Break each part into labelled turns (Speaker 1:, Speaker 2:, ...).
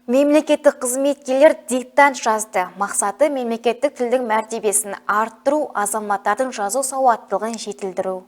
Speaker 1: Мемлекеттік қызметкерлер диктант жазды. Мақсаты мемлекеттік тілдің мәртебесін арттыру, азаматтардың жазу сауаттылығын жетілдіру.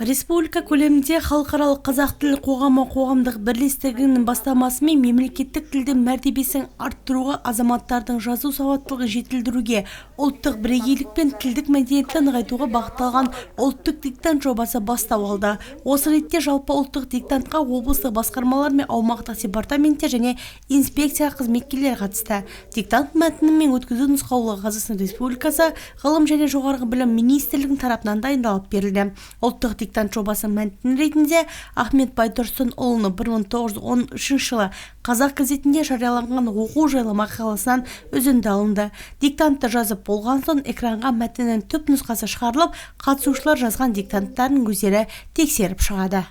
Speaker 2: Республика көлемінде халықаралық қазақ тілі қоғамдық бірлестігінің бастамасымен мемлекеттік тілдің мәртебесін арттыруға, азаматтардың жазу сауаттылығын жетілдіруге, ұлттық бірегейлік пен тілдік мәдениетті нығайтуға бағытталған ұлттық диктант жобасы бастау алды. Осы ретте жалпы ұлттық диктантқа облыстық басқармалар мен аумақтық департаменттер және инспекция қызметкерлері қатысты. Диктант мәтіні мен өткізу нұсқаулығы Қазақстан Республикасы Ғылым және жоғарғы білім министрлігінің тарапынан дайындалып берілді. Ұлттық диктант жобасының мәтіні ретінде Ахмет Байтұрсынұлының 1913 жылы Қазақ газетінде жарияланған оқу жайлы мақаласынан үзінді алынды. Диктантты жазып болған соң экранға мәтіннің түп нұсқасы шығарылып, қатысушылар жазған диктанттарын өздері тексеріп шығады.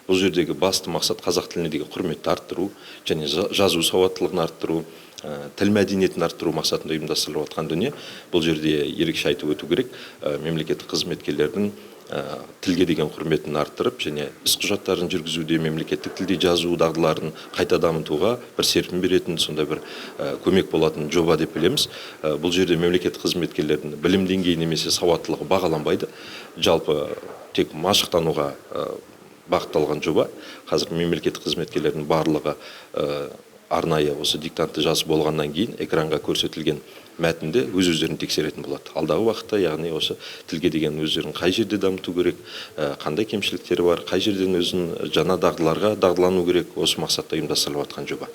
Speaker 3: Бұл жердегі басты мақсат қазақ тіліне деген құрметті арттыру және жазу сауаттылығын арттыру, тіл мәдениетін арттыру мақсатында ұйымдастырылып жатқан дүние. Бұл жерде ерекше айтып өту керек, мемлекеттік қызметкерлердің тілге деген құрметін арттырып және іс құжаттарын жүргізуде мемлекеттік тілде жазу дағдыларын қайта дамытуға бір серпін беретін, сондай бір көмек болатын жоба деп білеміз. Бұл жерде мемлекеттік қызметкерлердің білім деңгейі немесе сауаттылығы бағаланбайды. Жалпы тек машықтануға бағытталған жоба. Қазір мемлекеттік қызметкерлердің барлығы арнайы осы диктантты жазып болғаннан кейін экранға көрсетілген мәтінді өздерін тексеретін болады. Алдағы уақытта, яғни осы тілге деген өздерін қай жерде дамыту керек, қандай кемшіліктері бар, қай жерден өзін жаңа дағдыларға дағдылану керек, осы мақсатта ұйымдастырылып жатқан жоба.